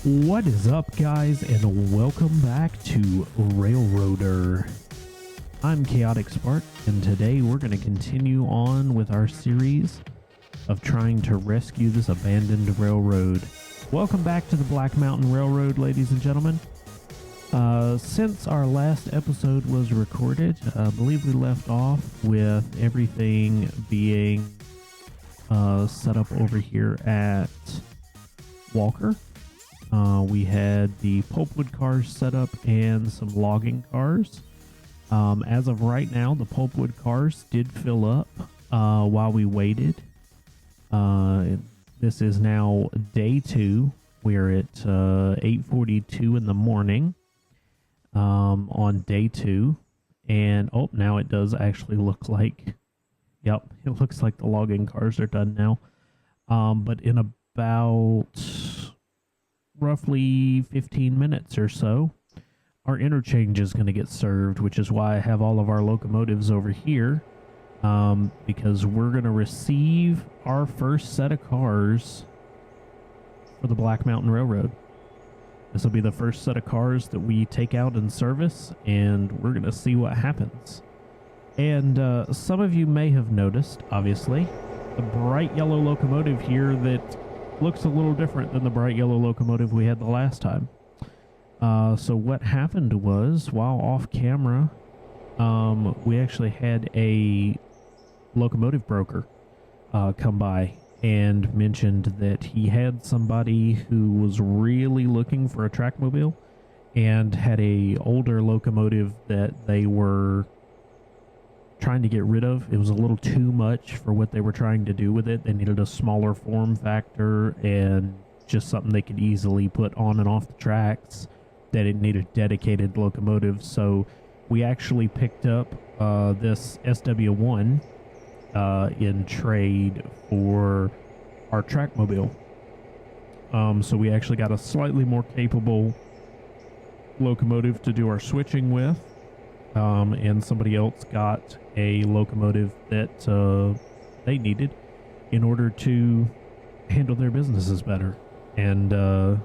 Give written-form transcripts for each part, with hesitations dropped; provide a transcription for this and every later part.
What is up, guys, and welcome back to Railroader. I'm Chaotic Spark, and today we're going to continue on with our series of trying to rescue this abandoned railroad. Welcome back to the Black Mountain Railroad, ladies and gentlemen. Since our last episode was recorded, I believe we left off with everything being set up over here at Walker. We had the pulpwood cars set up and some logging cars. As of right now, the pulpwood cars did fill up while we waited. This is now day 2. We're at 8:42 in the morning on day 2. And, now it does actually look like, it looks like the logging cars are done now. But in about roughly 15 minutes or so, our interchange is going to get served, which is why I have all of our locomotives over here, because we're going to receive our first set of cars for the Black Mountain Railroad. This will be the first set of cars that we take out in service, and we're going to see what happens. And some of you may have noticed, obviously, the bright yellow locomotive here that looks a little different than the bright yellow locomotive we had the last time. So what happened was, while off camera, we actually had a locomotive broker come by and mentioned that he had somebody who was really looking for a trackmobile and had a older locomotive that they were trying to get rid of. It was a little too much for what they were trying to do with it. They needed a smaller form factor and just something they could easily put on and off the tracks. They didn't need a dedicated locomotive, so we actually picked up this SW1 in trade for our trackmobile. So we actually got a slightly more capable locomotive to do our switching with. And somebody else got a locomotive that they needed in order to handle their businesses better. And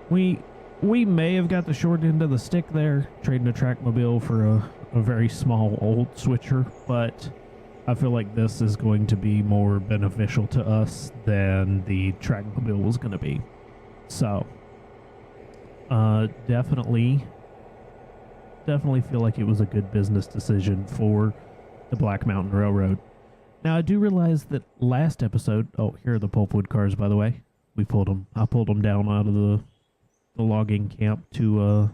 we may have got the short end of the stick there, trading a trackmobile for a very small old switcher, but I feel like this is going to be more beneficial to us than the trackmobile was going to be. So, definitely feel like it was a good business decision for the Black Mountain Railroad. Now, I do realize that last episode... Oh, here are the pulpwood cars, by the way. I pulled them down out of the logging camp to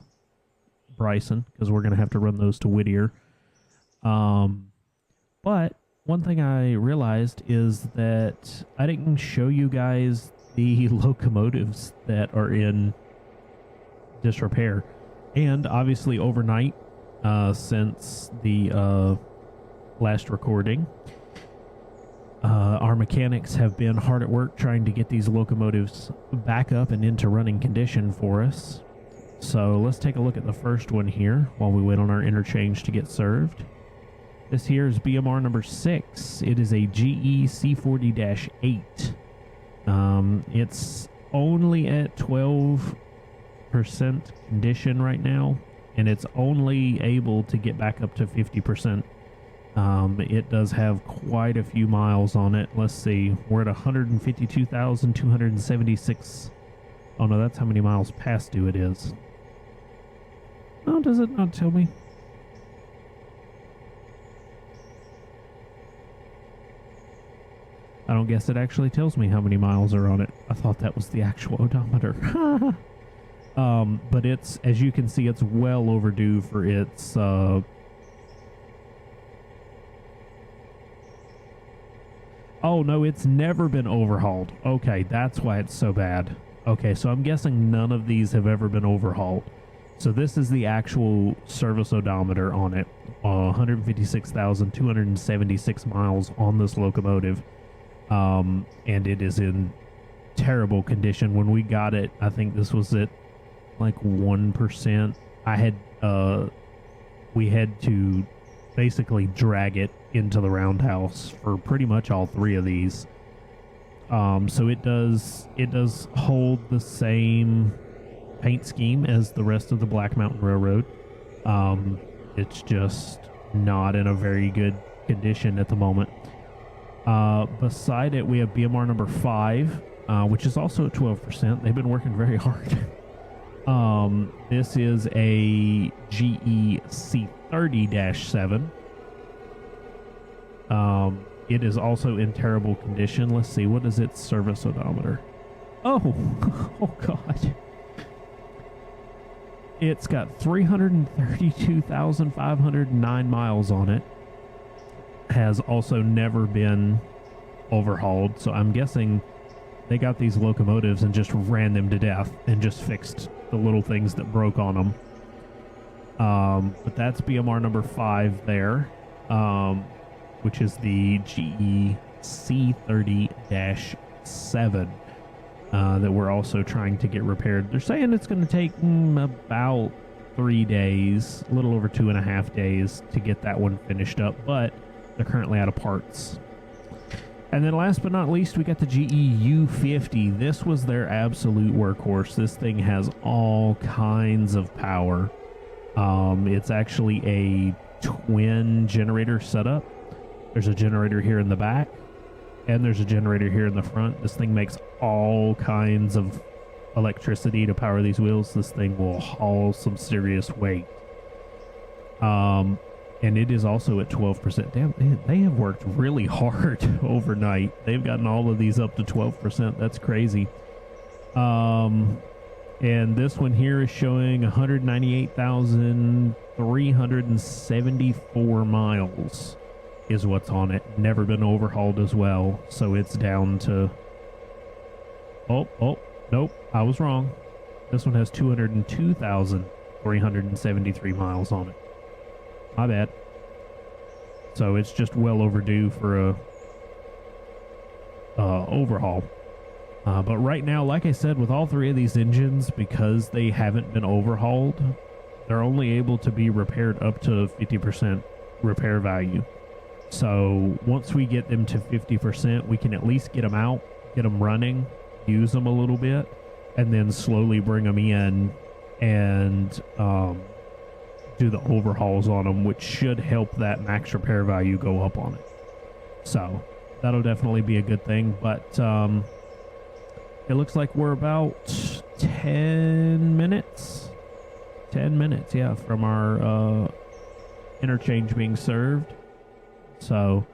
Bryson, because we're going to have to run those to Whittier. But one thing I realized is that I didn't show you guys the locomotives that are in disrepair. And obviously overnight, since the last recording, our mechanics have been hard at work trying to get these locomotives back up and into running condition for us. So let's take a look at the first one here while we wait on our interchange to get served. This here is BMR number 6. It is a GE C40-8. It's only at 12% condition right now, and it's only able to get back up to 50%. It does have quite a few miles on it. Let's see, we're at 152,276. Oh no, that's how many miles past due it is. Oh, does it not tell me? I don't guess it actually tells me how many miles are on it. I thought that was the actual odometer. But it's, as you can see, it's well overdue for its, oh no, it's never been overhauled. Okay, that's why it's so bad. Okay, so I'm guessing none of these have ever been overhauled. So this is the actual service odometer on it. 156,276 miles on this locomotive. And it is in terrible condition. When we got it, I think this was at like 1%. We had to basically drag it into the roundhouse for pretty much all 3 of these. So it does hold the same paint scheme as the rest of the Black Mountain Railroad. It's just not in a very good condition at the moment. Beside it, we have BMR number 5, which is also at 12%. They've been working very hard. This is a GE C30-7. It is also in terrible condition. Let's see, what is its service odometer? Oh, oh God. It's got 332,509 miles on it. Has also never been overhauled, so I'm guessing they got these locomotives and just ran them to death and just fixed the little things that broke on them. But that's BMR number 5 there, which is the GE C30-7 that we're also trying to get repaired. They're saying it's going to take about 3 days, a little over 2.5 days to get that one finished up, but they're currently out of parts. And then last but not least, we got the GE U50. This was their absolute workhorse. This thing has all kinds of power. It's actually a twin generator setup. There's a generator here in the back, and there's a generator here in the front. This thing makes all kinds of electricity to power these wheels. This thing will haul some serious weight. And it is also at 12%. Damn, they have worked really hard overnight. They've gotten all of these up to 12%. That's crazy. And this one here is showing 198,374 miles is what's on it. Never been overhauled as well. So it's down to... Oh, nope, I was wrong. This one has 202,373 miles on it. My bad. So it's just well overdue for a overhaul. But right now, like I said, with all 3 of these engines, because they haven't been overhauled, they're only able to be repaired up to 50% repair value. So once we get them to 50%, we can at least get them out, get them running, use them a little bit, and then slowly bring them in and do the overhauls on them, which should help that max repair value go up on it. So that'll definitely be a good thing. But it looks like we're about 10 minutes, yeah, from our interchange being served. So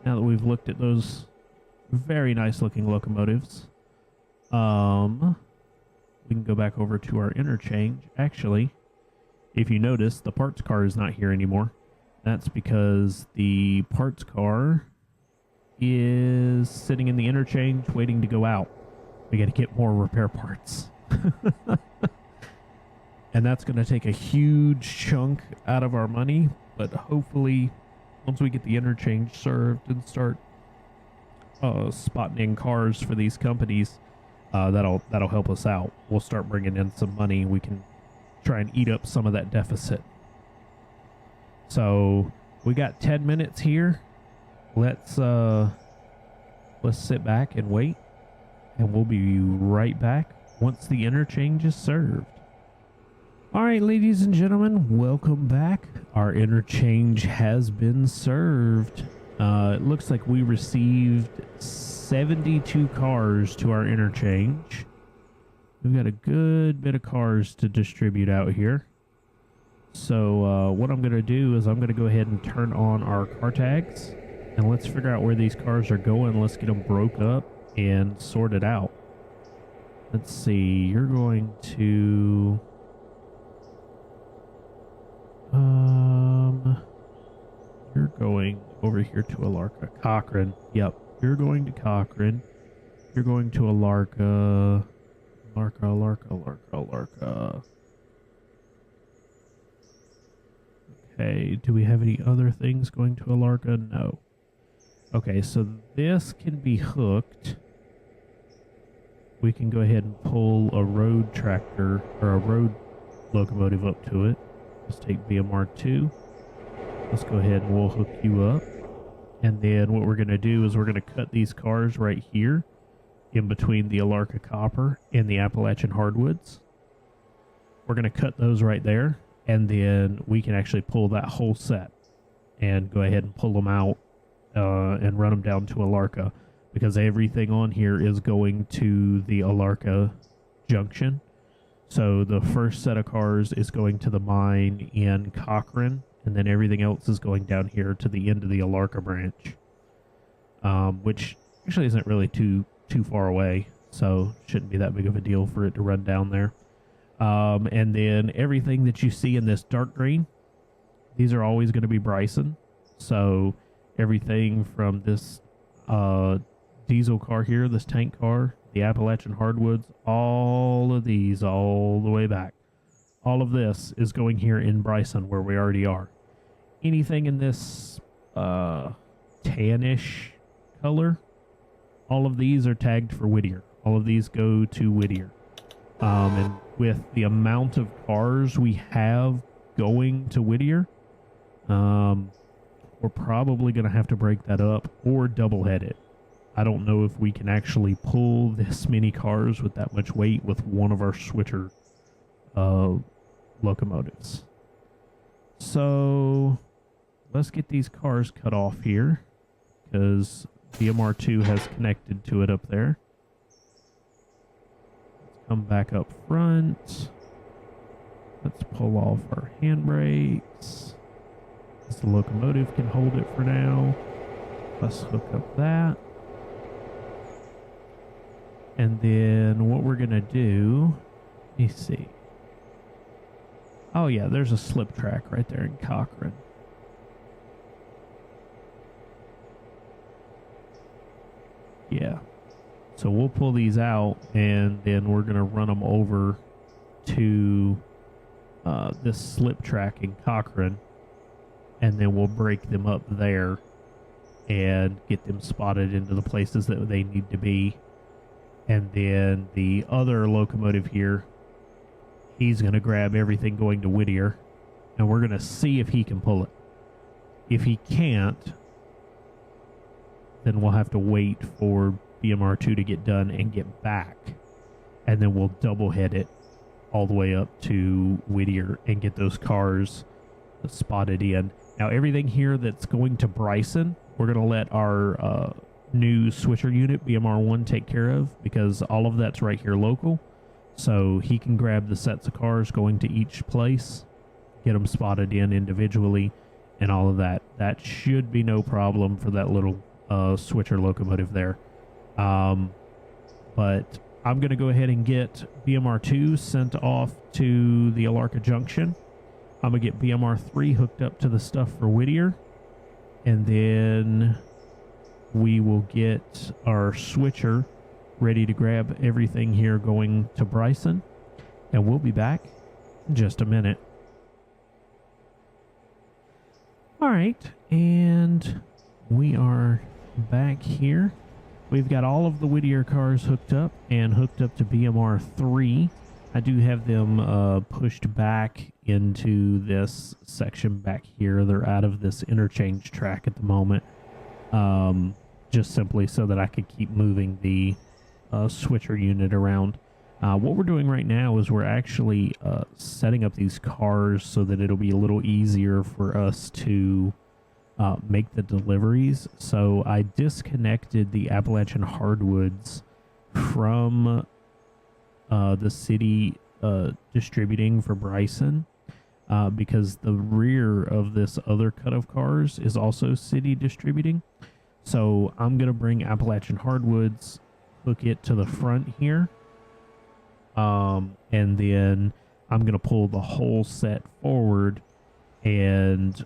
now that we've looked at those very nice looking locomotives, we can go back over to our interchange. Actually, if you notice, the parts car is not here anymore. That's because the parts car is sitting in the interchange waiting to go out. We got to get more repair parts. And that's going to take a huge chunk out of our money, but hopefully once we get the interchange served and start spotting in cars for these companies, that'll help us out. We'll start bringing in some money. We can try and eat up some of that deficit. So we got 10 minutes here. Let's sit back and wait, and we'll be right back once the interchange is served. All right, ladies and gentlemen, welcome back. Our interchange has been served. It looks like we received 72 cars to our interchange. We've got a good bit of cars to distribute out here. So what I'm going to do is I'm going to go ahead and turn on our car tags, and let's figure out where these cars are going. Let's get them broke up and sorted out. Let's see, you're going to... you're going over here to Alarka. Cochrane. Yep. You're going to Cochrane. You're going to Alarka. Alarka. Okay. Do we have any other things going to Alarka? No. Okay, so this can be hooked. We can go ahead and pull a road tractor or a road locomotive up to it. Let's take BMR 2. Let's go ahead and we'll hook you up. And then what we're going to do is we're going to cut these cars right here in between the Alarka Copper and the Appalachian Hardwoods. We're going to cut those right there, and then we can actually pull that whole set and go ahead and pull them out and run them down to Alarka, because everything on here is going to the Alarka junction. So the first set of cars is going to the mine in Cochrane, and then everything else is going down here to the end of the Alarka branch, which actually isn't really too far away, so shouldn't be that big of a deal for it to run down there. And then everything that you see in this dark green, these are always going to be Bryson. So everything from this diesel car here, this tank car, the Appalachian Hardwoods, all of these all the way back, all of this is going here in Bryson, where we already are. Anything in this tannish color, all of these are tagged for Whittier. All of these go to Whittier. And with the amount of cars we have going to Whittier, we're probably going to have to break that up or double head it. I don't know if we can actually pull this many cars with that much weight with one of our switcher locomotives. So let's get these cars cut off here, because BMR2 has connected to it up there. Let's come back up front. Let's pull off our handbrakes. The locomotive can hold it for now. Let's hook up that. And then what we're going to do, let me see. Oh yeah, there's a slip track right there in Cochrane. Yeah. So we'll pull these out, and then we're going to run them over to this slip track in Cochrane, and then we'll break them up there and get them spotted into the places that they need to be. And then the other locomotive here, he's going to grab everything going to Whittier, and we're going to see if he can pull it. If he can't, then we'll have to wait for BMR2 to get done and get back, and then we'll double head it all the way up to Whittier and get those cars spotted in. Now everything here that's going to Bryson, we're going to let our new switcher unit, BMR1, take care of, because all of that's right here local. So he can grab the sets of cars going to each place, get them spotted in individually, and all of that. That should be no problem for that little switcher locomotive there. But I'm going to go ahead and get BMR2 sent off to the Alarka Junction. I'm going to get BMR3 hooked up to the stuff for Whittier, and then we will get our switcher ready to grab everything here going to Bryson, and we'll be back in just a minute. All right, and we are back here. We've got all of the Whittier cars hooked up and hooked up to BMR3. I do have them pushed back into this section back here. They're out of this interchange track at the moment, just simply so that I could keep moving the switcher unit around. What we're doing right now is we're actually setting up these cars so that it'll be a little easier for us to make the deliveries. So I disconnected the Appalachian Hardwoods from the city distributing for Bryson, because the rear of this other cut of cars is also city distributing. So I'm going to bring Appalachian Hardwoods, hook it to the front here, and then I'm going to pull the whole set forward and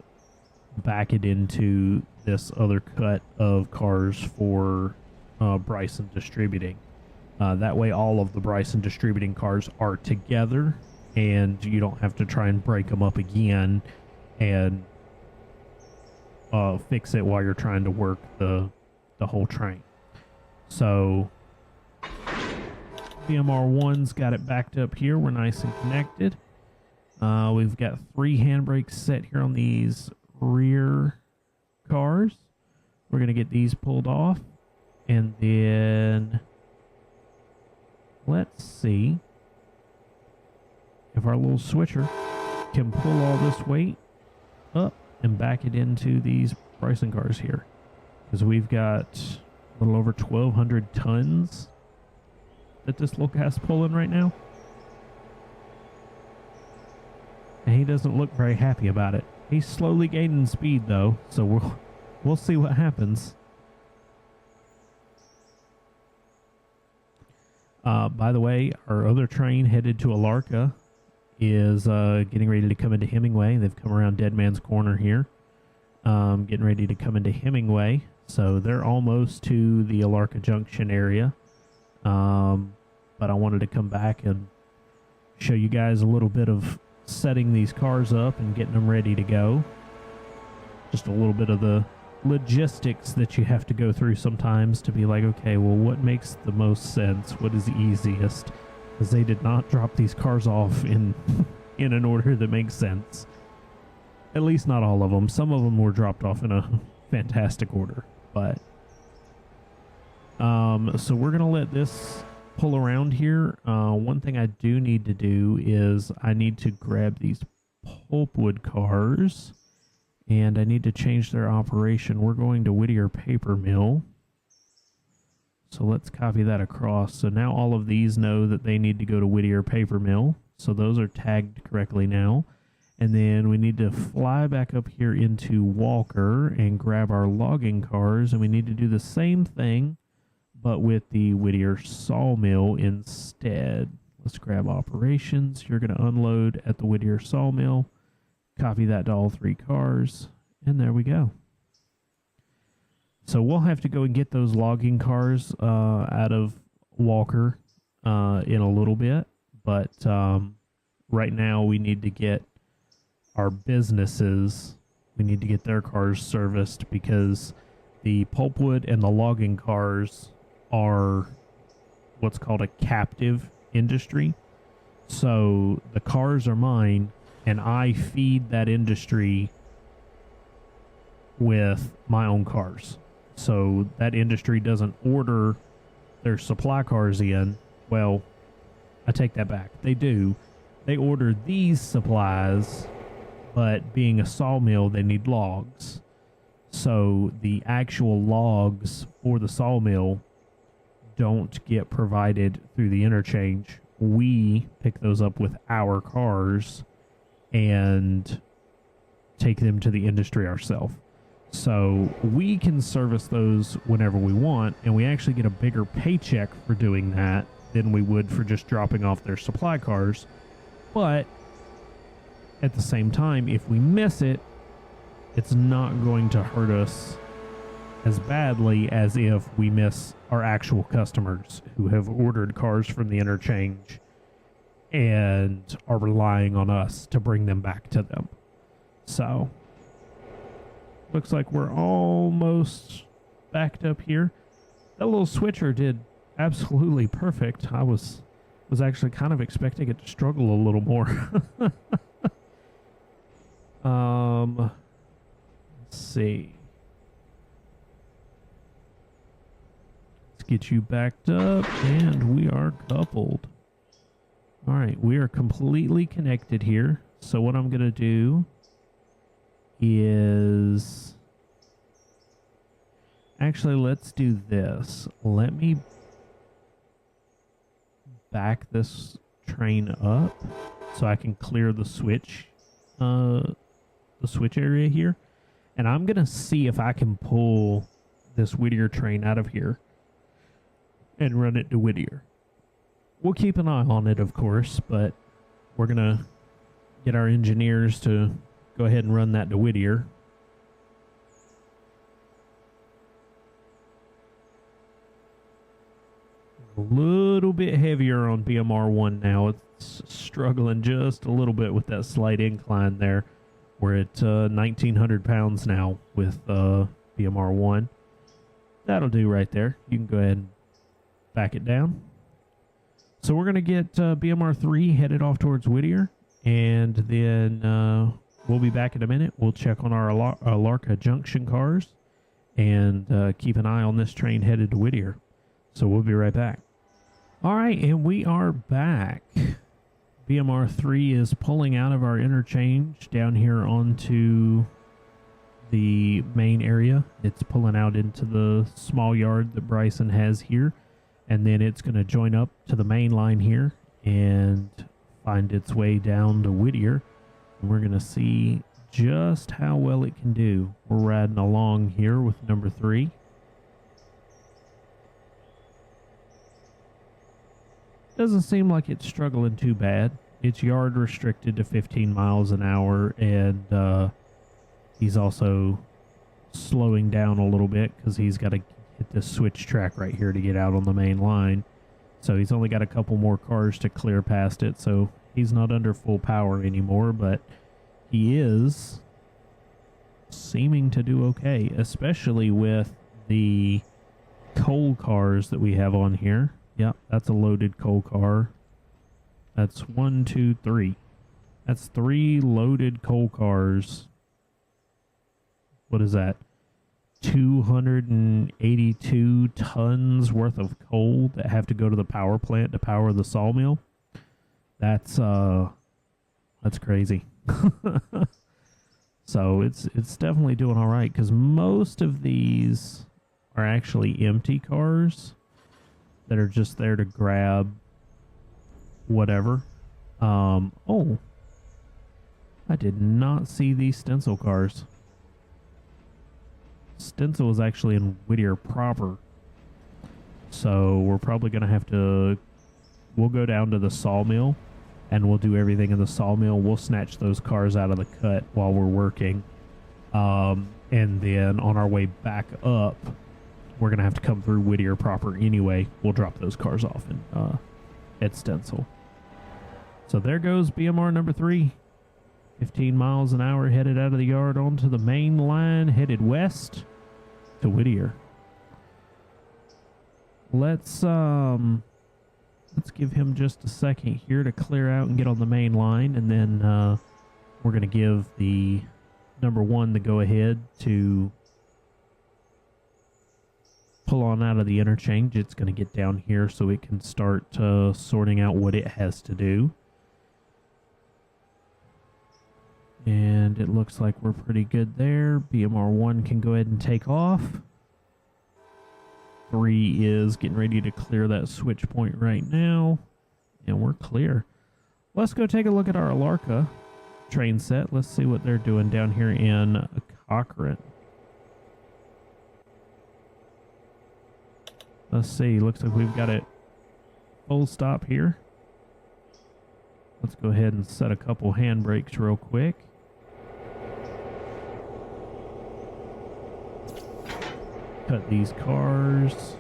back it into this other cut of cars for Bryson distributing. That way all of the Bryson distributing cars are together, and you don't have to try and break them up again and fix it while you're trying to work the whole train. So BMR1's got it backed up here. We're nice and connected. We've got 3 handbrakes set here on these rear cars. We're going to get these pulled off, and then let's see if our little switcher can pull all this weight up and back it into these pricing cars here. Because we've got a little over 1,200 tons that this little guy's pulling right now. And he doesn't look very happy about it. He's slowly gaining speed though, so we'll see what happens. By the way, our other train headed to Alarka is getting ready to come into Hemingway. They've come around Dead Man's Corner here. Getting ready to come into Hemingway. So they're almost to the Alarka Junction area. But I wanted to come back and show you guys a little bit of setting these cars up and getting them ready to go. Just a little bit of the logistics that you have to go through sometimes to be like, okay, well, what makes the most sense? What is easiest? Because they did not drop these cars off in an order that makes sense. At least not all of them. Some of them were dropped off in a fantastic order. But so we're going to let this pull around here. One thing I do need to do is I need to grab these pulpwood cars. And I need to change their operation. We're going to Whittier Paper Mill. So let's copy that across. So now all of these know that they need to go to Whittier Paper Mill. So those are tagged correctly now. And then we need to fly back up here into Walker and grab our logging cars. And we need to do the same thing, but with the Whittier Sawmill instead. Let's grab operations. You're going to unload at the Whittier Sawmill. Copy that to all three cars, and there we go. So we'll have to go and get those logging cars out of Walker in a little bit, but right now we need to get our businesses, we need to get their cars serviced because the pulpwood and the logging cars are what's called a captive industry. So the cars are mine, and I feed that industry with my own cars. So that industry doesn't order their supply cars in. Well, I take that back. They do. They order these supplies, but being a sawmill, they need logs. So the actual logs for the sawmill don't get provided through the interchange. We pick those up with our cars and take them to the industry ourselves. So we can service those whenever we want, and we actually get a bigger paycheck for doing that than we would for just dropping off their supply cars. But at the same time, if we miss it, it's not going to hurt us as badly as if we miss our actual customers who have ordered cars from the interchange and are relying on us to bring them back to them. So, looks like we're almost backed up here. That little switcher did absolutely perfect. I was actually kind of expecting it to struggle a little more. Let's see. Let's get you backed up, and we are coupled. All right, we are completely connected here. So what I'm going to do is... Actually, let's do this. Let me back this train up so I can clear the switch area here. And I'm going to see if I can pull this Whittier train out of here and run it to Whittier. We'll keep an eye on it, of course, but we're going to get our engineers to go ahead and run that to Whittier. A little bit heavier on BMR1 now. It's struggling just a little bit with that slight incline there. We're at 1,900 pounds now with BMR1. That'll do right there. You can go ahead and back it down. So we're going to get BMR3 headed off towards Whittier, and then we'll be back in a minute. We'll check on our Alarka Junction cars and keep an eye on this train headed to Whittier. So we'll be right back. All right, and we are back. BMR3 is pulling out of our interchange down here onto the main area. It's pulling out into the small yard that Bryson has here, and then it's going to join up to the main line here and find its way down to Whittier. And we're going to see just how well it can do. We're riding along here with number 3. Doesn't seem like it's struggling too bad. It's yard restricted to 15 miles an hour, and he's also slowing down a little bit because he's got to hit this switch track right here to get out on the main line. So he's only got a couple more cars to clear past it, so he's not under full power anymore, but he is seeming to do okay, especially with the coal cars that we have on here. Yep, that's a loaded coal car. That's 1, 2, 3. That's 3 loaded coal cars. What is that? 282 tons worth of coal that have to go to the power plant to power the sawmill. That's crazy. So it's definitely doing all right, because most of these are actually empty cars that are just there to grab whatever. Oh, I did not see these stencil cars. Stencil is actually in Whittier proper, so we're probably going to have to, we'll go down to the sawmill and we'll do everything in the sawmill. We'll snatch those cars out of the cut while we're working, and then on our way back up, we're going to have to come through Whittier proper anyway. We'll drop those cars off in, at Stencil. So there goes BMR number 3. 15 miles an hour headed out of the yard onto the main line, headed west to Whittier. Let's give him just a second here to clear out and get on the main line, and then we're going to give the number 1 the go-ahead to pull on out of the interchange. It's going to get down here so it can start sorting out what it has to do. And it looks like we're pretty good there. BMR 1 can go ahead and take off. 3 is getting ready to clear that switch point right now. And we're clear. Let's go take a look at our Alarka train set. Let's see what they're doing down here in Cochrane. Let's see. Looks like we've got it full stop here. Let's go ahead and set a couple handbrakes real quick. Cut these cars.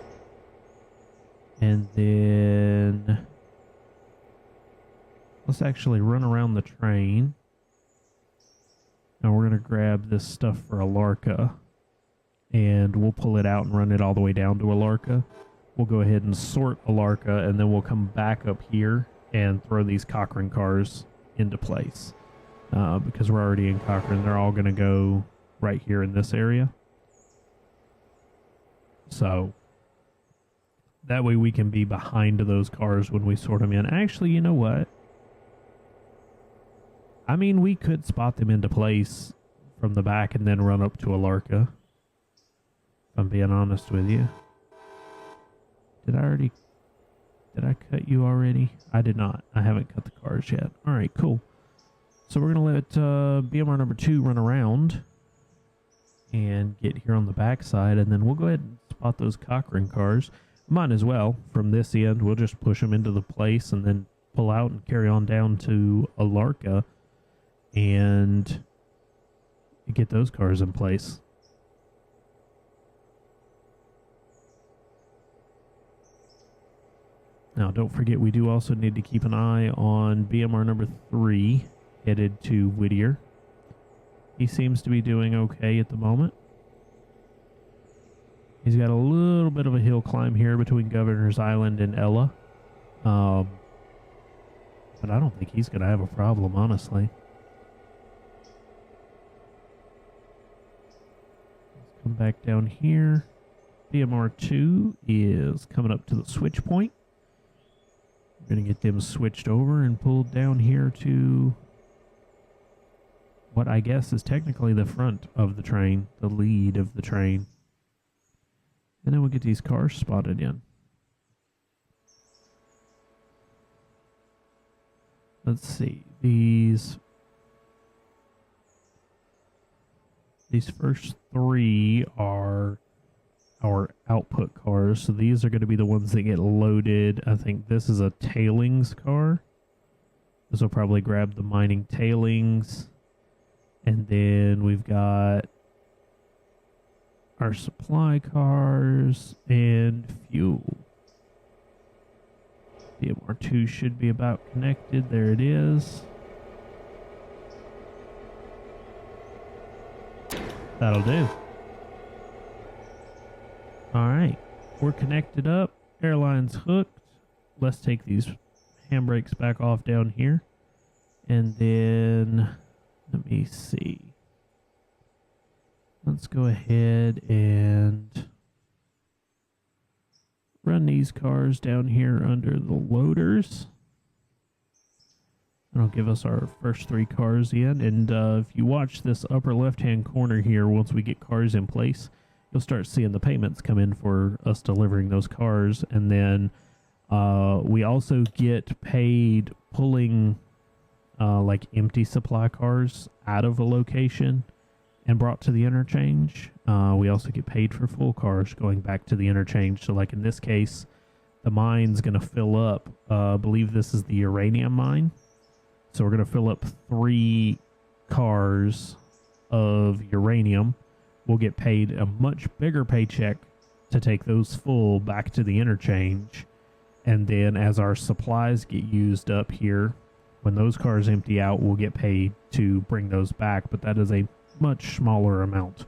And then let's actually run around the train. Now we're going to grab this stuff for Alarka, and we'll pull it out and run it all the way down to Alarka. We'll go ahead and sort Alarka, and then we'll come back up here and throw these Cochrane cars into place. Because we're already in Cochrane, they're all going to go right here in this area. So that way we can be behind those cars when we sort them in. Actually, you know what? I mean, we could spot them into place from the back and then run up to Alarka. If I'm being honest with you. Did I cut you already? I did not. I haven't cut the cars yet. All right, cool. So we're going to let BMR number 2 run around and get here on the back side, and then we'll go ahead and spot those Cochrane cars. Might as well, from this end, we'll just push them into the place and then pull out and carry on down to Alarka and get those cars in place. Now, don't forget, we do also need to keep an eye on BMR number 3, headed to Whittier. He seems to be doing okay at the moment. He's got a little bit of a hill climb here between Governor's Island and Ella. But I don't think he's going to have a problem, honestly. Let's come back down here. BMR 2 is coming up to the switch point. We're gonna get them switched over and pulled down here to what I guess is technically the front of the train, the lead of the train. And then we'll get these cars spotted in. Let's see, these first three are our output cars. So these are going to be the ones that get loaded. I think this is a tailings car. This will probably grab the mining tailings. And then we've got our supply cars and fuel. BMR2 should be about connected. There it is. That'll do. Alright, we're connected up. Airline's hooked. Let's take these handbrakes back off down here. And then, let me see. Let's go ahead and run these cars down here under the loaders. That'll give us our first three cars in. And if you watch this upper left-hand corner here, once we get cars in place, you'll start seeing the payments come in for us delivering those cars. And then we also get paid pulling like empty supply cars out of a location and brought to the interchange. We also get paid for full cars going back to the interchange. So like in this case, the mine's going to fill up. I believe this is the uranium mine. So we're going to fill up 3 cars of uranium. We'll get paid a much bigger paycheck to take those full back to the interchange. And then as our supplies get used up here, when those cars empty out, we'll get paid to bring those back. But that is a much smaller amount.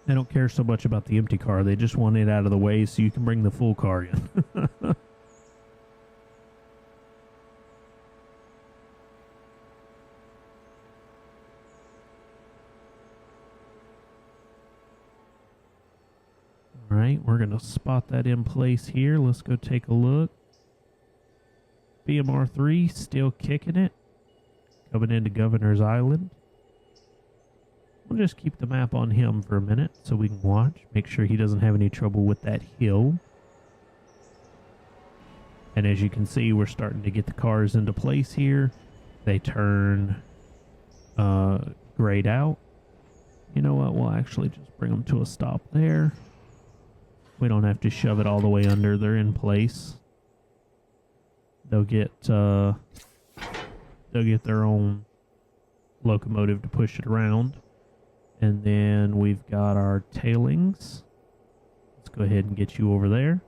They don't care so much about the empty car. They just want it out of the way so you can bring the full car in. Alright, we're going to spot that in place here. Let's go take a look. BMR3 still kicking it. Coming into Governor's Island. We'll just keep the map on him for a minute so we can watch. Make sure he doesn't have any trouble with that hill. And as you can see, we're starting to get the cars into place here. They turn grayed out. You know what? We'll actually just bring them to a stop there. We don't have to shove it all the way under. They're in place. They'll get their own locomotive to push it around. And then we've got our tailings. Let's go ahead and get you over there.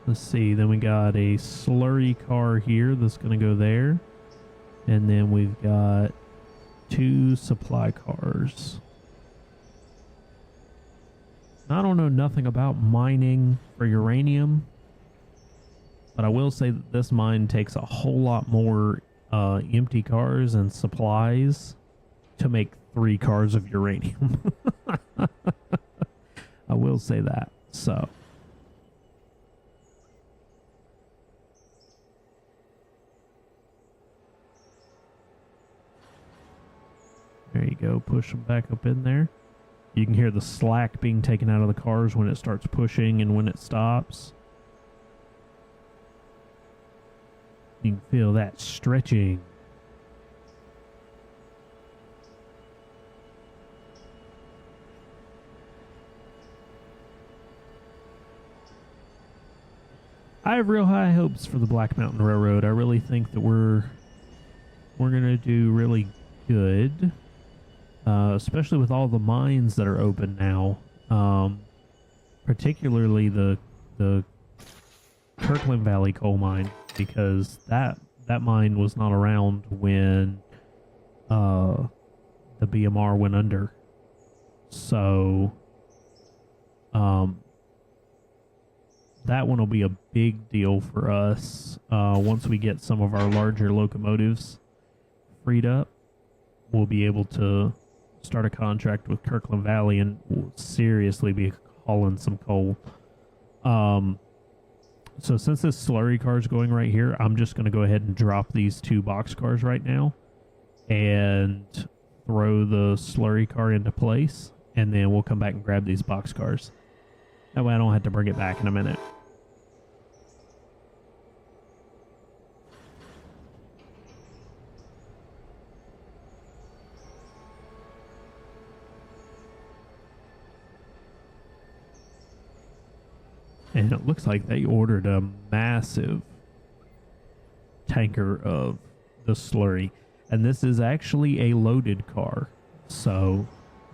Let's see, then we got a slurry car here that's going to go there. And then we've got 2 supply cars. I don't know nothing about mining for uranium, but I will say that this mine takes a whole lot more empty cars and supplies to make 3 cars of uranium. I will say that. So there you go. Push them back up in there. You can hear the slack being taken out of the cars when it starts pushing and when it stops. You can feel that stretching. I have real high hopes for the Black Mountain Railroad. I really think that we're going to do really good. Especially with all the mines that are open now, particularly the Kirkland Valley coal mine, because that mine was not around when the BMR went under. So that one will be a big deal for us once we get some of our larger locomotives freed up. We'll be able to start a contract with Kirkland Valley and we'll seriously be hauling some coal. So since this slurry car is going right here, I'm just going to go ahead and drop these 2 box cars right now and throw the slurry car into place, and then we'll come back and grab these box cars. That way I don't have to bring it back in a minute. And it looks like they ordered a massive tanker of the slurry. And this is actually a loaded car. So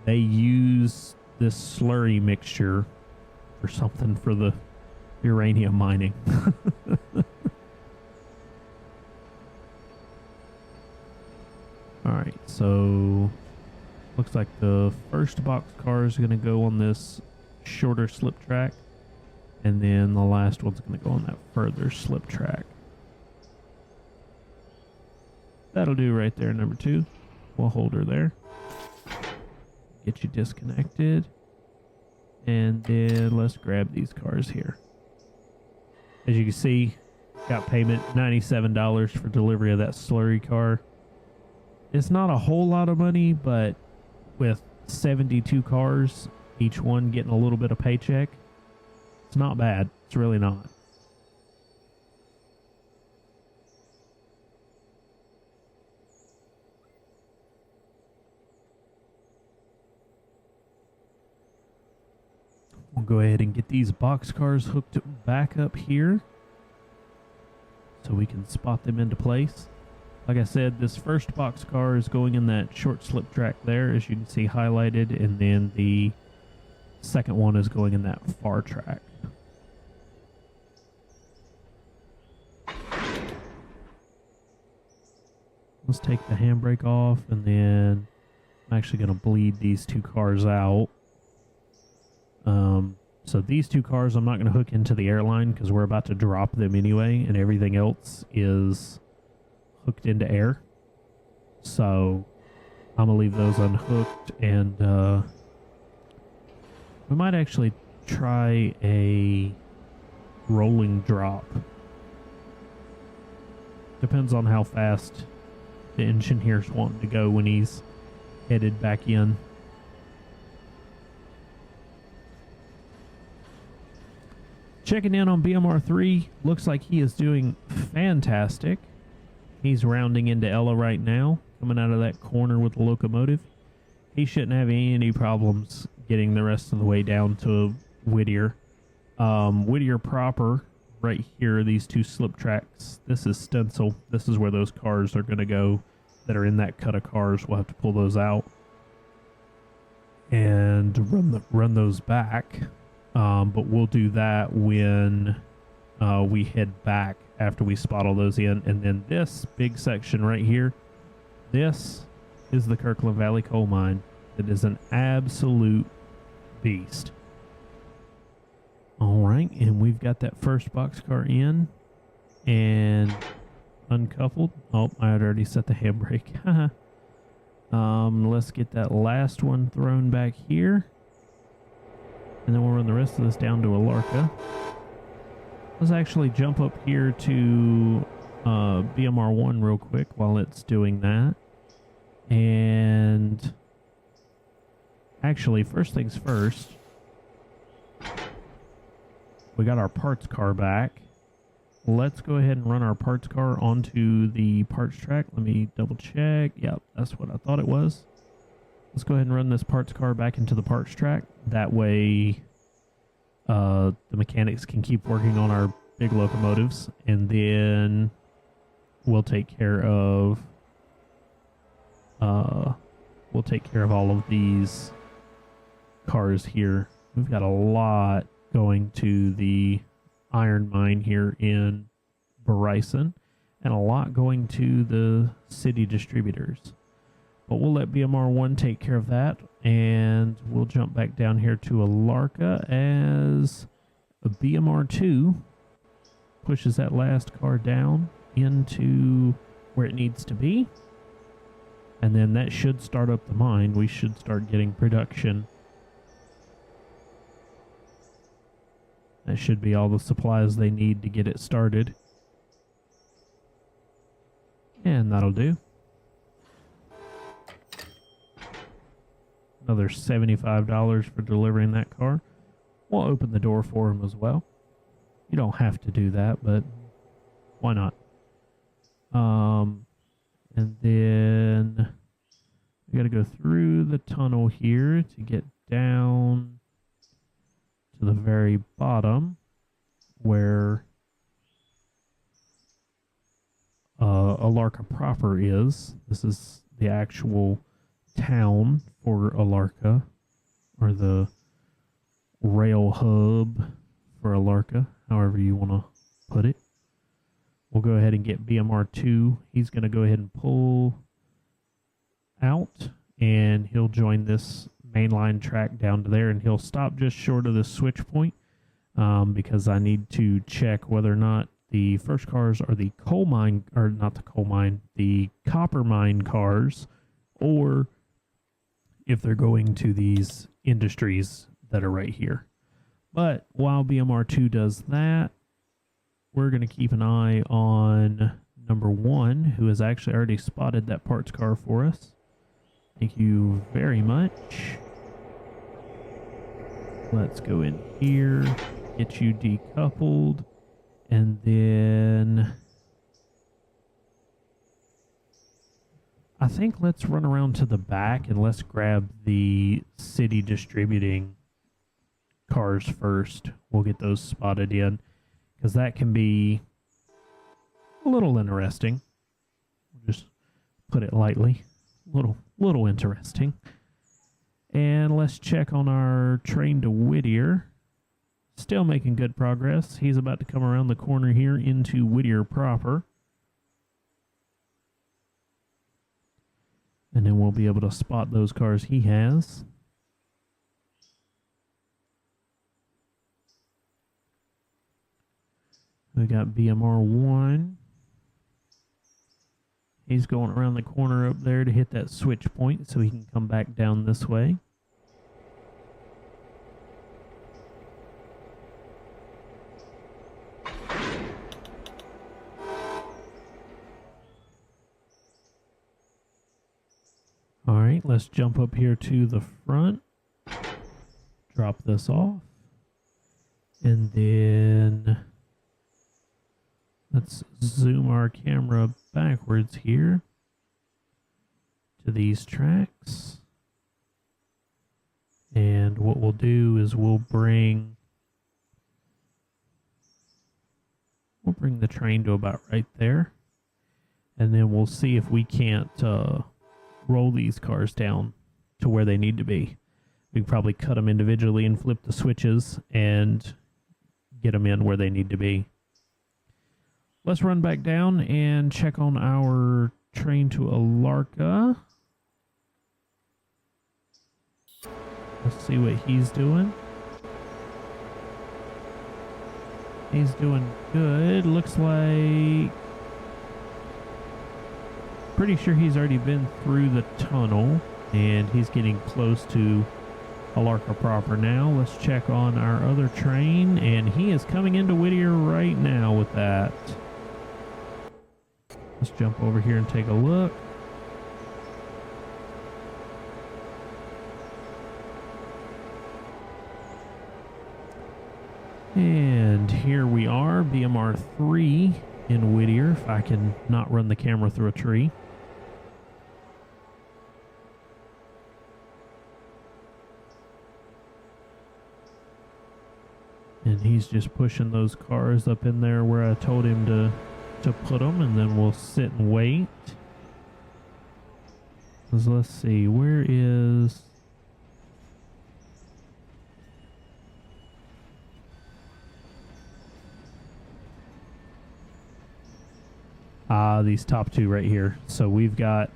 they use this slurry mixture for something for the uranium mining. Alright, so looks like the first box car is going to go on this shorter slip track. And then the last one's going to go on that further slip track. That'll do right there, number 2. We'll hold her there. Get you disconnected. And then let's grab these cars here. As you can see, got payment $97 for delivery of that slurry car. It's not a whole lot of money, but with 72 cars, each one getting a little bit of paycheck, it's not bad. It's really not. We'll go ahead and get these box cars hooked back up here so we can spot them into place. Like I said, this first box car is going in that short slip track there, as you can see highlighted, and then the second one is going in that far track. Let's take the handbrake off, and then I'm actually going to bleed these 2 cars out. So these 2 cars I'm not going to hook into the airline because we're about to drop them anyway, and everything else is hooked into air. So I'm going to leave those unhooked, and we might actually try a rolling drop. Depends on how fast the engineer's wanting to go when he's headed back in. Checking in on BMR3, looks like he is doing fantastic. He's rounding into Ella right now, coming out of that corner with the locomotive. He shouldn't have any problems getting the rest of the way down to Whittier. Whittier proper, right here, these 2 slip tracks. This is Stencil. This is where those cars are going to go that are in that cut of cars. We'll have to pull those out and run those back. But we'll do that when we head back after we spot all those in. And then this big section right here, this is the Kirkland Valley coal mine. It is an absolute beast. All right, and we've got that first boxcar in and uncoupled. Oh, I had already set the handbrake. Let's get that last one thrown back here. And then we'll run the rest of this down to Alarka. Let's actually jump up here to BMR1 real quick while it's doing that. And actually, first things first, we got our parts car back. Let's go ahead and run our parts car onto the parts track. Let me double check. Yep, that's what I thought it was. Let's go ahead and run this parts car back into the parts track. That way the mechanics can keep working on our big locomotives, and then we'll take care of all of these cars here. We've got a lot going to the iron mine here in Bryson, and a lot going to the city distributors. But we'll let BMR1 take care of that, and we'll jump back down here to Alarka as A BMR2 pushes that last car down into where it needs to be. And then that should start up the mine. We should start getting production. That should be all the supplies they need to get it started. And that'll do. Another $75 for delivering that car. We'll open the door for him as well. You don't have to do that, but why not? And then we got to go through the tunnel here to get down to the very bottom where Alarka proper is. This is the actual town for Alarka, or the rail hub for Alarka, however you want to put it. We'll go ahead and get BMR2. He's going to go ahead and pull out, and he'll join this mainline track down to there, and he'll stop just short of the switch point because I need to check whether or not the first cars are the coal mine, or not the coal mine, the copper mine cars, or if they're going to these industries that are right here. But while BMR2 does that, we're going to keep an eye on number 1, who has actually already spotted that parts car for us. Thank you very much. Let's go in here, get you decoupled, and then I think let's run around to the back and let's grab the city distributing cars first. We'll get those spotted in, because that can be a little interesting. We'll just put it lightly. Little interesting. And let's check on our train to Whittier. Still making good progress. He's about to come around the corner here into Whittier proper. And then we'll be able to spot those cars he has. We got BMR1. He's going around the corner up there to hit that switch point so he can come back down this way. Alright, let's jump up here to the front. Drop this off. And then let's zoom our camera backwards here to these tracks. And what we'll do is we'll bring the train to about right there. And then we'll see if we can't roll these cars down to where they need to be. We can probably cut them individually and flip the switches and get them in where they need to be. Let's run back down and check on our train to Alarka. Let's see what he's doing. He's doing good. Looks like... pretty sure he's already been through the tunnel, and he's getting close to Alarka proper now. Let's check on our other train, and he is coming into Whittier right now with that. Let's jump over here and take a look. And here we are, BMR 3 in Whittier, if I can not run the camera through a tree. And he's just pushing those cars up in there where I told him to put them, and then we'll sit and wait. Let's see, where is... these top two right here. So we've got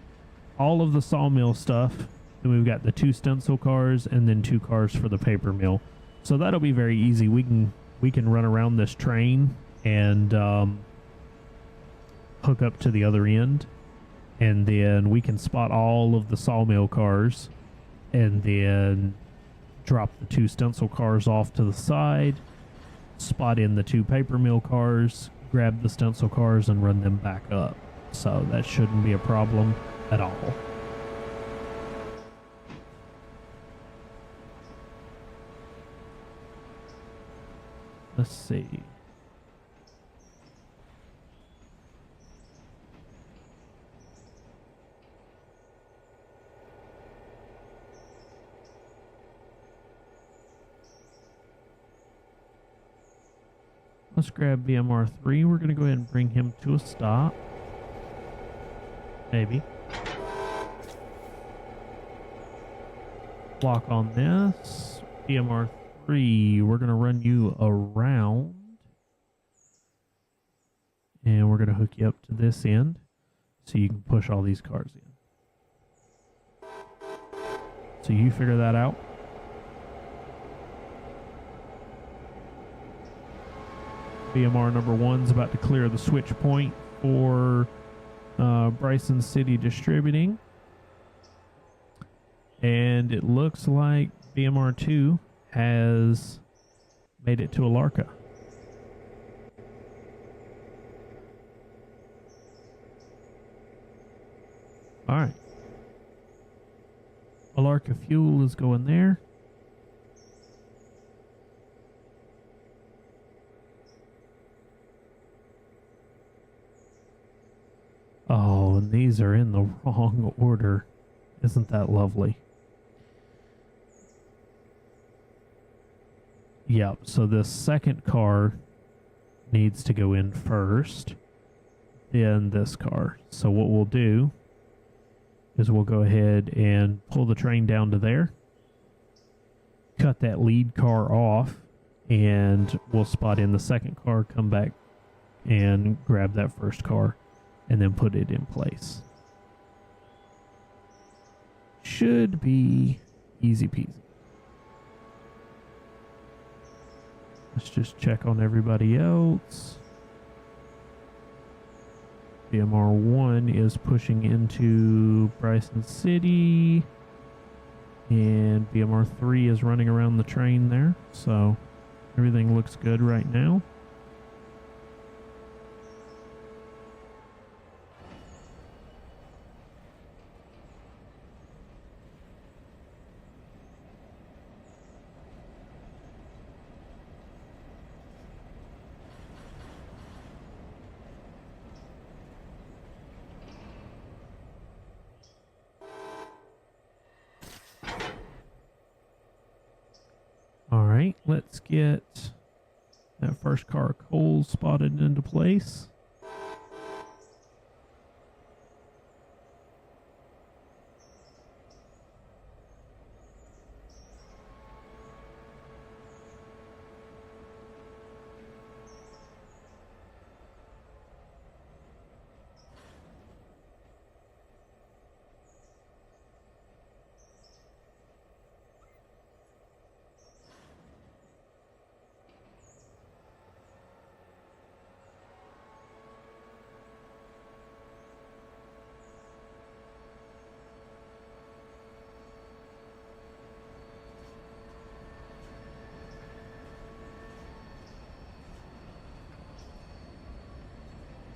all of the sawmill stuff, and we've got the 2 stencil cars, and then 2 cars for the paper mill. So that'll be very easy. We can we can run around this train and hook up to the other end, and then we can spot all of the sawmill cars and then drop the 2 stencil cars off to the side, spot in the 2 paper mill cars, grab the stencil cars, and run them back up. So that shouldn't be a problem at all. Let's see. Let's grab BMR3. We're going to go ahead and bring him to a stop. Maybe. Lock on this. BMR3, we're going to run you around. And we're going to hook you up to this end so you can push all these cars in. So you figure that out. BMR number 1's about to clear the switch point for Bryson City Distributing. And it looks like BMR 2 has made it to Alarka. Alright. Alarka fuel is going there. Oh, and these are in the wrong order. Isn't that lovely? Yep, so this second car needs to go in first, then this car. So what we'll do is we'll go ahead and pull the train down to there, cut that lead car off, and we'll spot in the second car, come back and grab that first car, and then put it in place. Should be easy peasy. Let's just check on everybody else. BMR 1 is pushing into Bryson City, and BMR 3 is running around the train there, so everything looks good right now. Alright, let's get that first car of coal spotted into place.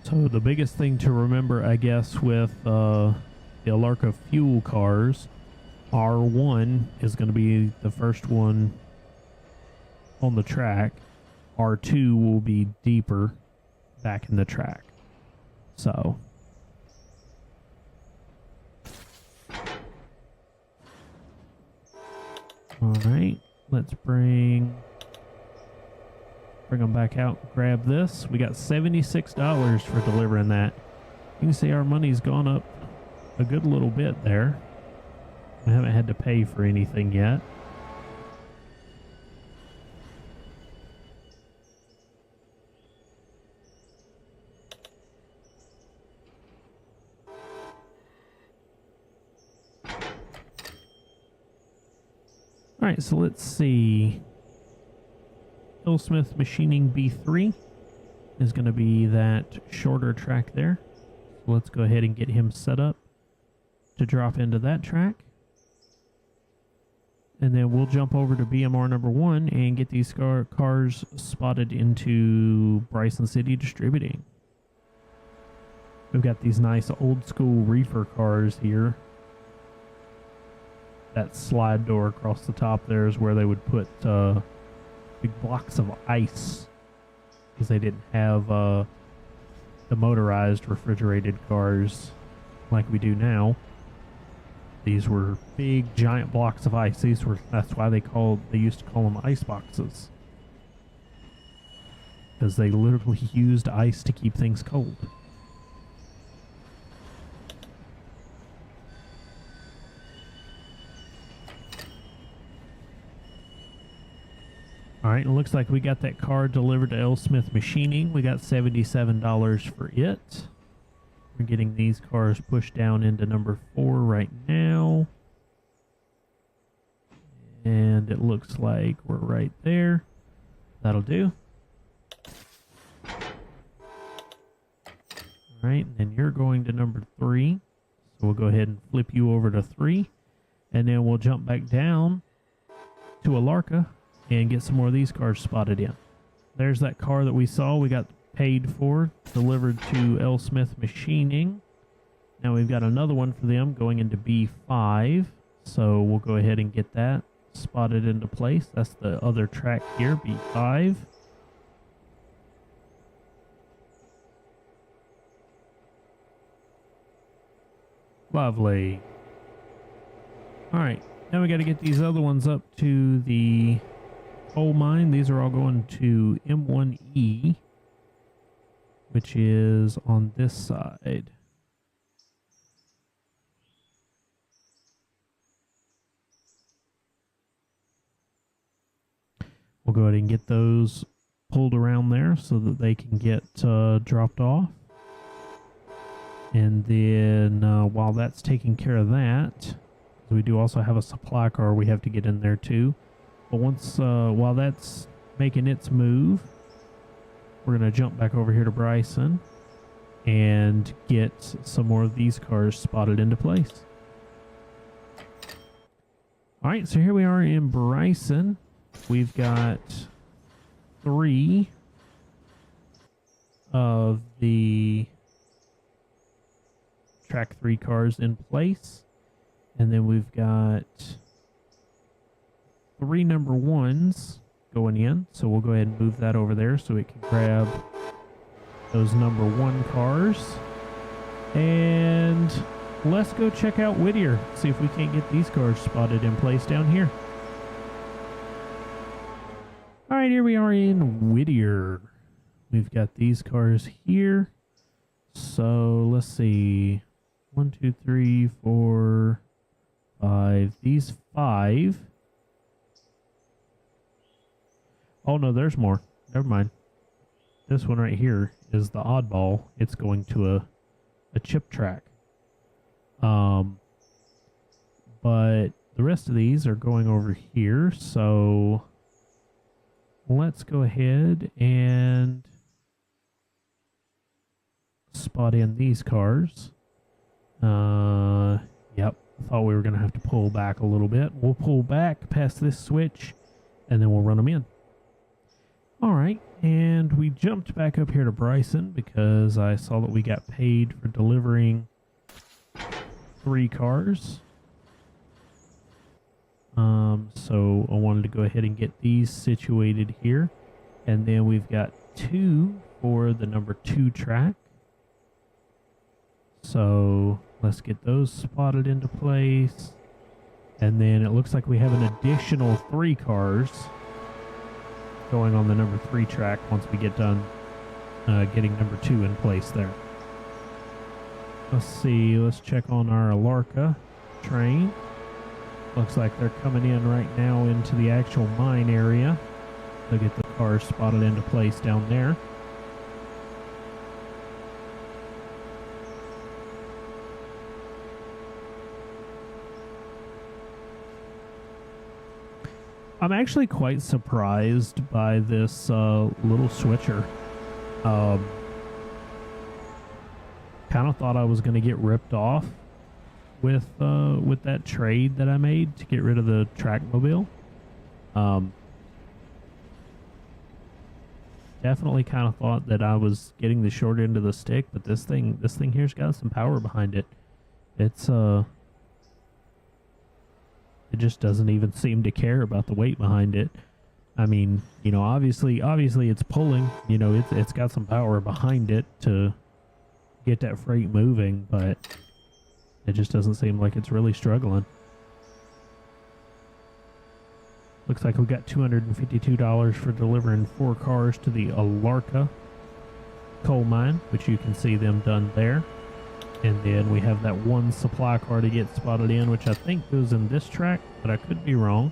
So the biggest thing to remember, I guess, with the Alarka fuel cars, R1 is going to be the first one on the track. R2 will be deeper back in the track. So alright, let's bring them back out, grab this. We got $76 for delivering that. You can see our money's gone up a good little bit there. I haven't had to pay for anything yet. Alright, so let's see. Smith Machining B3 is going to be that shorter track there. So let's go ahead and get him set up to drop into that track. And then we'll jump over to BMR number 1 and get these cars spotted into Bryson City Distributing. We've got these nice old school reefer cars here. That slide door across the top there is where they would put big blocks of ice, because they didn't have the motorized refrigerated cars like we do now. These were big giant blocks of ice. That's why they used to call them ice boxes, because they literally used ice to keep things cold. Alright, it looks like we got that car delivered to L. Smith Machining. We got $77 for it. We're getting these cars pushed down into number 4 right now. And it looks like we're right there. That'll do. Alright, and then you're going to number 3. So we'll go ahead and flip you over to 3. And then we'll jump back down to Alarka and get some more of these cars spotted in. There's that car that we saw we got paid for, delivered to L. Smith Machining. Now we've got another one for them going into B5, so we'll go ahead and get that spotted into place. That's the other track here, B5. Lovely. Alright, now we got to get these other ones up to the coal mine. These are all going to M1E, which is on this side. We'll go ahead and get those pulled around there so that they can get dropped off. And then while that's taking care of that, we do also have a supply car we have to get in there too. But while that's making its move, we're going to jump back over here to Bryson and get some more of these cars spotted into place. Alright, so here we are in Bryson. We've got 3 of the track 3 cars in place. And then we've got 3 number 1s going in, so we'll go ahead and move that over there so it can grab those number 1 cars. And let's go check out Whittier, see if we can't get these cars spotted in place down here. Alright, here we are in Whittier. We've got these cars here. So let's see. 1, 2, 3, 4, 5. These 5. Oh no, there's more. Never mind. This one right here is the oddball. It's going to a chip track. But the rest of these are going over here, so let's go ahead and spot in these cars. Yep, I thought we were going to have to pull back a little bit. We'll pull back past this switch, and then we'll run them in. Alright, and we jumped back up here to Bryson because I saw that we got paid for delivering 3 cars. So I wanted to go ahead and get these situated here. And then we've got 2 for the number 2 track. So let's get those spotted into place. And then it looks like we have an additional 3 cars going on the number 3 track once we get done getting number 2 in place there. Let's see, let's check on our Alarka train. Looks like they're coming in right now into the actual mine area. They'll get the cars spotted into place down there. I'm actually quite surprised by this little switcher. Kind of thought I was going to get ripped off with that trade that I made to get rid of the Trackmobile. Definitely kind of thought that I was getting the short end of the stick, but this thing here's got some power behind it. It's it just doesn't even seem to care about the weight behind it. I mean, you know, obviously it's pulling, you know, it's got some power behind it to get that freight moving, but it just doesn't seem like it's really struggling. Looks like we got $252 for delivering 4 cars to the Alarka coal mine, which you can see them done there. And then we have that one supply car to get spotted in, which I think goes in this track, but I could be wrong.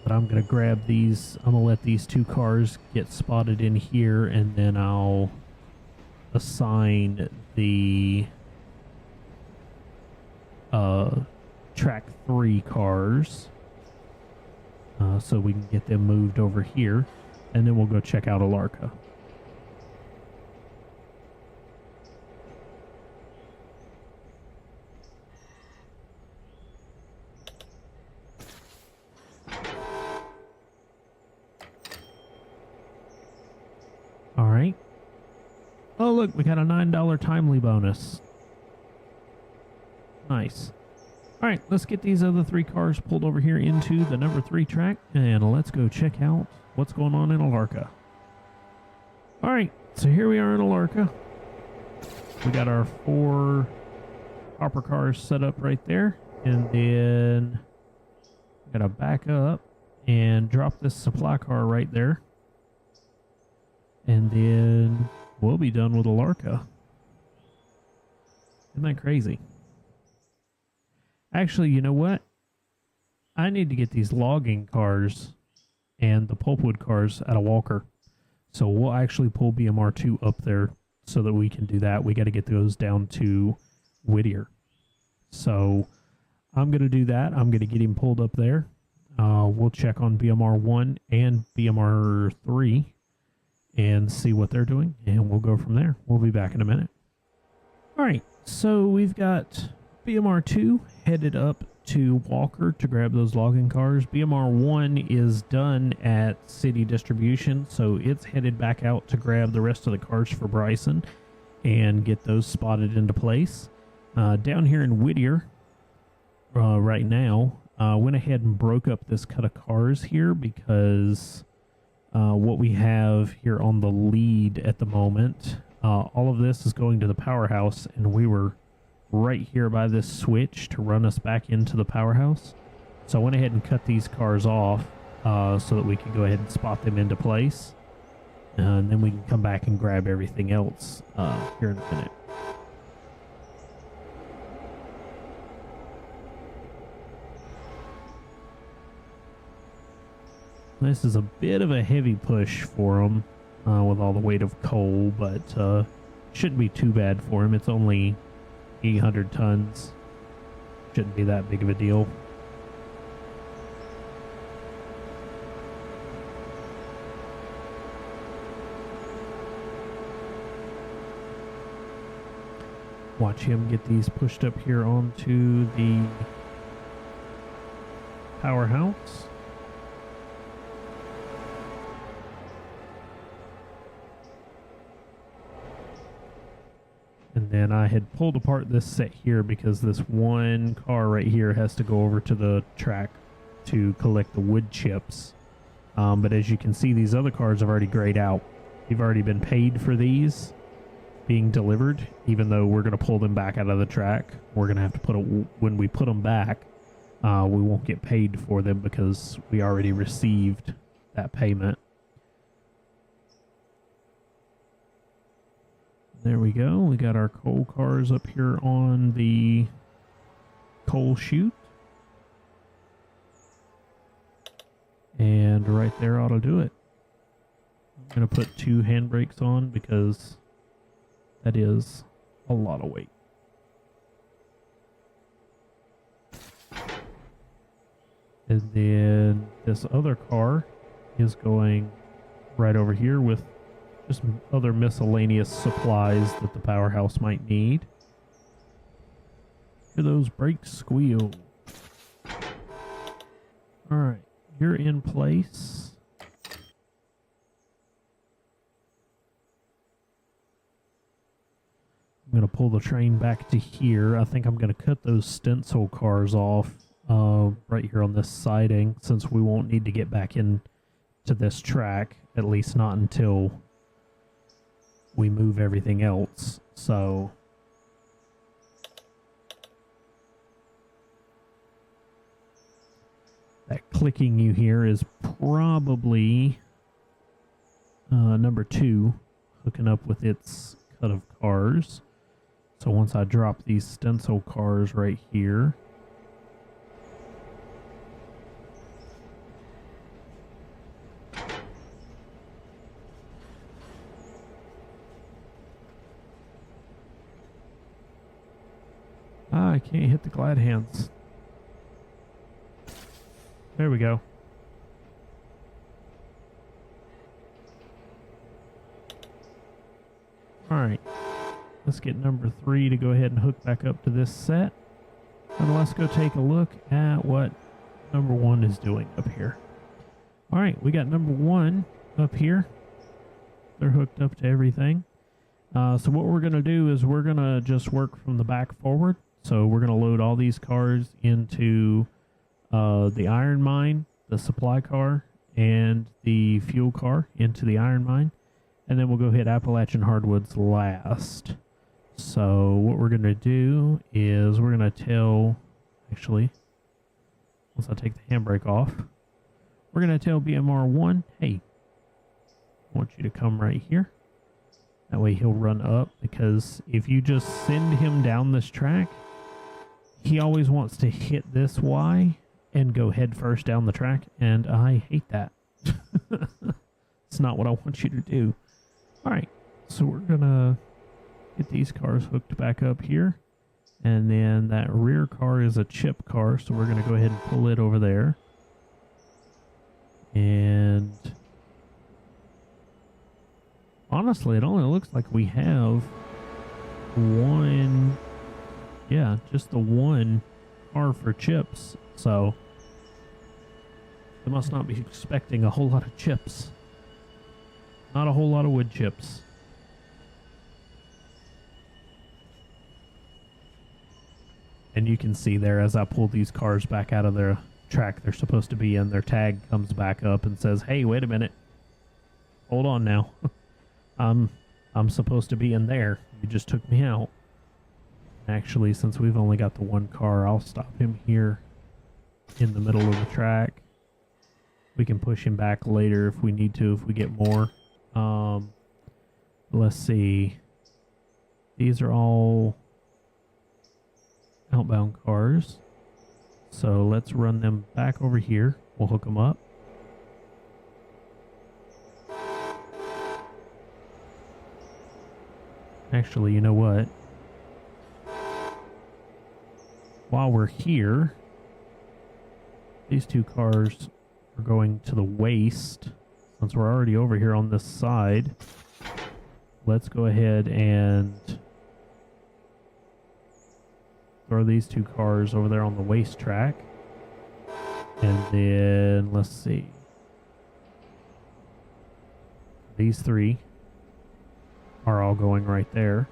But I'm going to grab these. I'm going to let these 2 cars get spotted in here, and then I'll assign the track 3 cars. So we can get them moved over here, and then we'll go check out Alarka. All right. Oh, look, we got a $9 timely bonus. Nice. All right, let's get these other 3 cars pulled over here into the number 3 track, and let's go check out what's going on in Alarka. All right, so here we are in Alarka. We got our 4 hopper cars set up right there, and then we're gonna back up and drop this supply car right there, and then we'll be done with Alarka. Isn't that crazy? Actually, you know what? I need to get these logging cars and the pulpwood cars out of Walker. So we'll actually pull BMR2 up there so that we can do that. We got to get those down to Whittier. So I'm going to do that. I'm going to get him pulled up there. We'll check on BMR1 and BMR3 and see what they're doing, and we'll go from there. We'll be back in a minute. All right, so we've got BMR2 headed up to Walker to grab those logging cars. BMR1 is done at City Distribution, so it's headed back out to grab the rest of the cars for Bryson and get those spotted into place. Down here in Whittier, right now, went ahead and broke up this cut of cars here because what we have here on the lead at the moment, all of this is going to the powerhouse, and we were right here by this switch to run us back into the powerhouse. So I went ahead and cut these cars off so that we could go ahead and spot them into place, and then we can come back and grab everything else here in a minute. This is a bit of a heavy push for them with all the weight of coal, but shouldn't be too bad for him. It's only 800 tons. Shouldn't be that big of a deal. Watch him get these pushed up here onto the powerhouse. And then I had pulled apart this set here because this one car right here has to go over to the track to collect the wood chips. But as you can see, these other cars have already grayed out. We've already been paid for these being delivered, even though we're going to pull them back out of the track. We're going to have to when we put them back, we won't get paid for them because we already received that payment. There we go. We got our coal cars up here on the coal chute. And right there ought to do it. I'm going to put 2 handbrakes on because that is a lot of weight. And then this other car is going right over here with just other miscellaneous supplies that the powerhouse might need. Hear those brakes squeal. Alright, you're in place. I'm going to pull the train back to here. I think I'm going to cut those stencil cars off right here on this siding, since we won't need to get back in to this track, at least not until we move everything else. So that clicking you hear is probably number 2 hooking up with its cut of cars. So once I drop these stencil cars right here, I can't hit the glad hands. There we go. Alright. Let's get number 3 to go ahead and hook back up to this set. And let's go take a look at what number 1 is doing up here. Alright, we got number 1 up here. They're hooked up to everything. So what we're going to do is we're going to just work from the back forward. So we're going to load all these cars into the iron mine, the supply car, and the fuel car into the iron mine. And then we'll go hit Appalachian Hardwoods last. So what we're going to do is we're going to tell, actually, once I take the handbrake off, we're going to tell BMR1, hey, I want you to come right here. That way he'll run up, because if you just send him down this track, he always wants to hit this Y and go head first down the track, and I hate that. It's not what I want you to do. Alright, so we're going to get these cars hooked back up here. And then that rear car is a chip car, so we're going to go ahead and pull it over there. And honestly, it only looks like we have one, yeah, just the one car for chips. So they must not be expecting a whole lot of chips. Not a whole lot of wood chips. And you can see there, as I pull these cars back out of their track they're supposed to be in, their tag comes back up and says, hey, wait a minute. Hold on now. I'm supposed to be in there. You just took me out. Actually, since we've only got the one car, I'll stop him here in the middle of the track. We can push him back later if we need to, if we get more. Let's see. These are all outbound cars. So let's run them back over here. We'll hook them up. Actually, you know what? While we're here, these two cars are going to the waste. Since we're already over here on this side, let's go ahead and throw these two cars over there on the waste track. And then, let's see. These three are all going right there.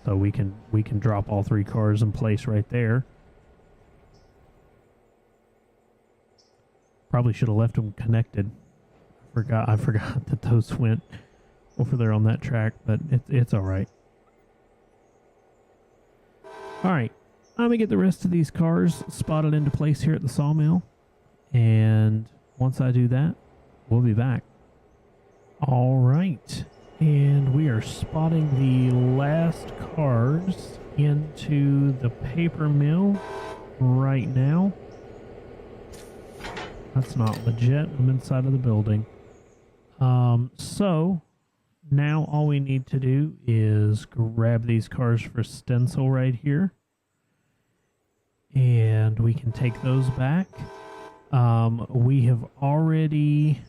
So we can drop all three cars in place right there. Probably should have left them connected. I forgot that those went over there on that track, but it's all right. All right, I'm gonna get the rest of these cars spotted into place here at the sawmill, and once I do that, we'll be back. All right, and we are spotting the last cars into the paper mill right now. That's not legit. I'm inside of the building. So now all we need to do is grab these cars for stencil right here. And we can take those back. We have already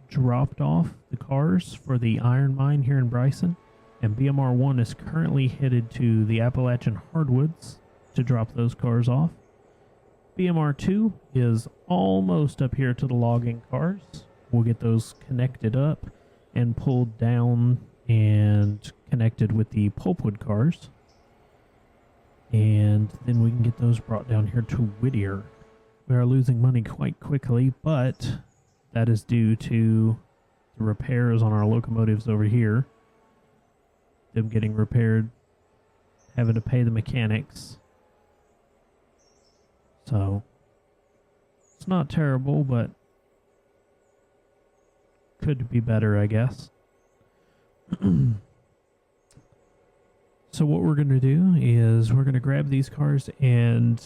dropped off the cars for the iron mine here in Bryson, and BMR 1 is currently headed to the Appalachian Hardwoods to drop those cars off. BMR 2 is almost up here to the logging cars. We'll get those connected up and pulled down and connected with the pulpwood cars. And then we can get those brought down here to Whittier. We are losing money quite quickly, but that is due to the repairs on our locomotives over here. Them getting repaired, having to pay the mechanics. So, it's not terrible, but could be better, I guess. So what we're going to do is we're going to grab these cars, and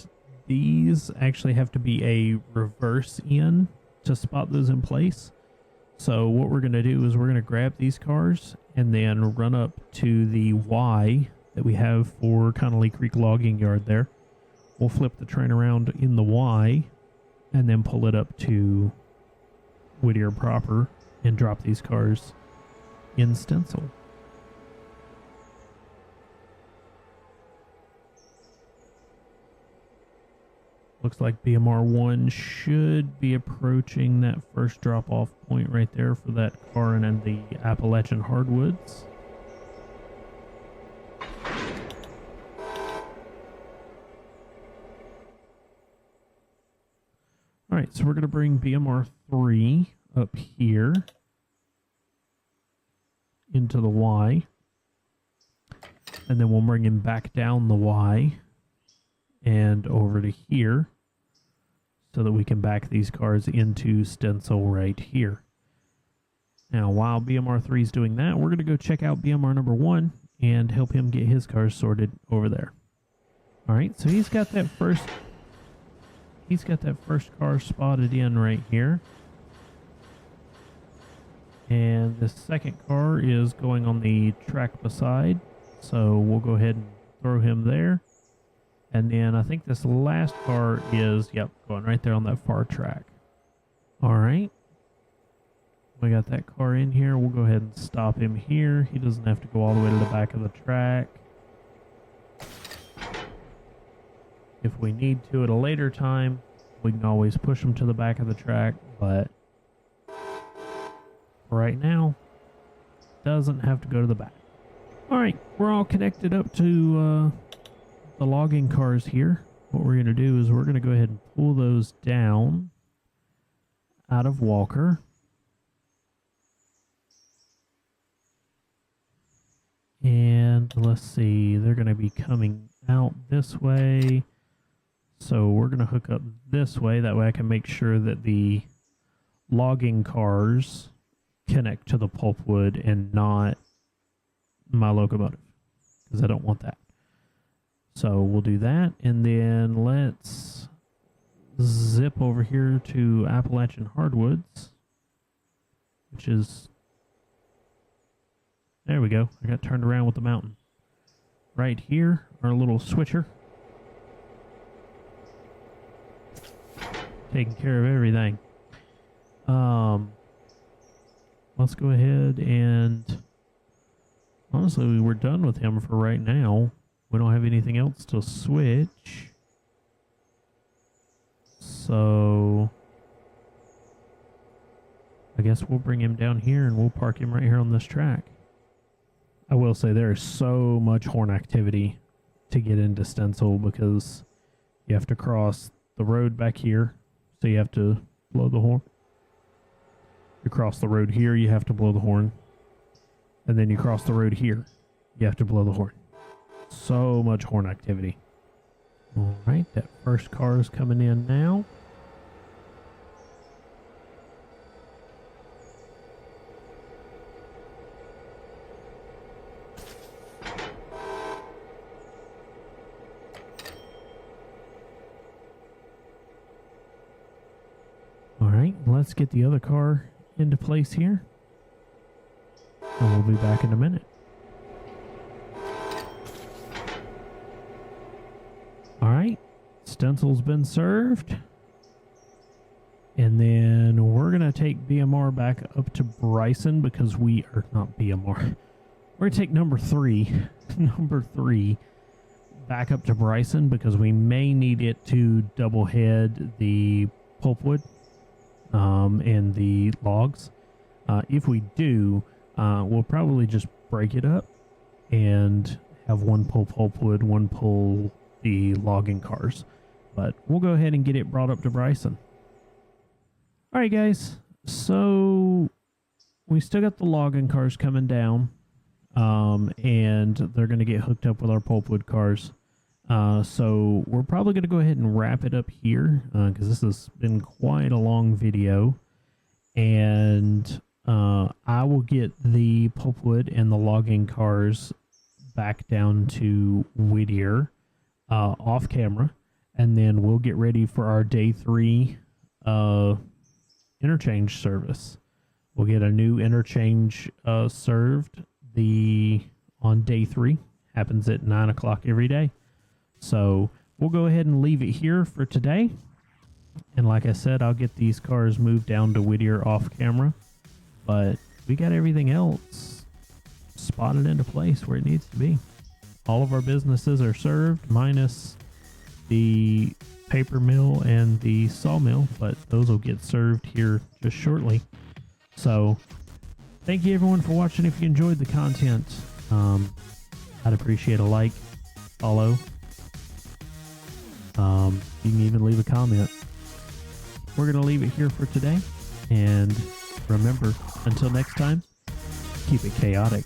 these actually have to be a reverse in to spot those in place. So what we're going to do is we're going to grab these cars and then run up to the Y that we have for Connolly Creek Logging Yard there. We'll flip the train around in the Y and then pull it up to Whittier proper and drop these cars in Stencil. Looks like BMR 1 should be approaching that first drop-off point right there for that car and in the Appalachian Hardwoods. Alright, so we're going to bring BMR 3 up here into the Y. And then we'll bring him back down the Y and over to here so that we can back these cars into Stencil right here. Now, while BMR 3 is doing that, we're going to go check out BMR number 1 and help him get his cars sorted over there. All right, so he's got that first car spotted in right here. And the second car is going on the track beside, so we'll go ahead and throw him there. And then I think this last car is, yep, going right there on that far track. All right. We got that car in here. We'll go ahead and stop him here. He doesn't have to go all the way to the back of the track. If we need to at a later time, we can always push him to the back of the track, but for right now, doesn't have to go to the back. All right, we're all connected up to the logging cars here. What we're going to do is we're going to go ahead and pull those down out of Walker. And let's see, they're going to be coming out this way. So we're going to hook up this way. That way I can make sure that the logging cars connect to the pulpwood and not my locomotive, because I don't want that. So we'll do that, and then let's zip over here to Appalachian Hardwoods, which is, there we go. I got turned around with the mountain. Right here, our little switcher. Taking care of everything. Let's go ahead and, honestly, we're done with him for right now. We don't have anything else to switch. So I guess we'll bring him down here and we'll park him right here on this track. I will say there is so much horn activity to get into Stencil because you have to cross the road back here, so you have to blow the horn. You cross the road here, you have to blow the horn. And then you cross the road here, you have to blow the horn. So much horn activity. All right, that first car is coming in now. All right, let's get the other car into place here. And we'll be back in a minute. stencil's been served. And then we're going to take BMR back up to Bryson because we are not BMR. We're going to take number 3, number 3 back up to Bryson because we may need it to double head the pulpwood and the logs. If we do, we'll probably just break it up and have one pull pulpwood, one pull the logging cars. But we'll go ahead and get it brought up to Bryson. Alright guys, so we still got the logging cars coming down, and they're going to get hooked up with our pulpwood cars. So we're probably going to go ahead and wrap it up here, because this has been quite a long video, and I will get the pulpwood and the logging cars back down to Whittier off camera, and then we'll get ready for our day 3 interchange service. We'll get a new interchange served on day 3. Happens at 9 o'clock every day. So we'll go ahead and leave it here for today. And like I said, I'll get these cars moved down to Whittier off camera. But we got everything else spotted into place where it needs to be. All of our businesses are served, minus the paper mill and the sawmill, but those will get served here just shortly. So thank you everyone for watching. If you enjoyed the content, I'd appreciate a like, follow. You can even leave a comment. We're going to leave it here for today, and remember, until next time, keep it chaotic.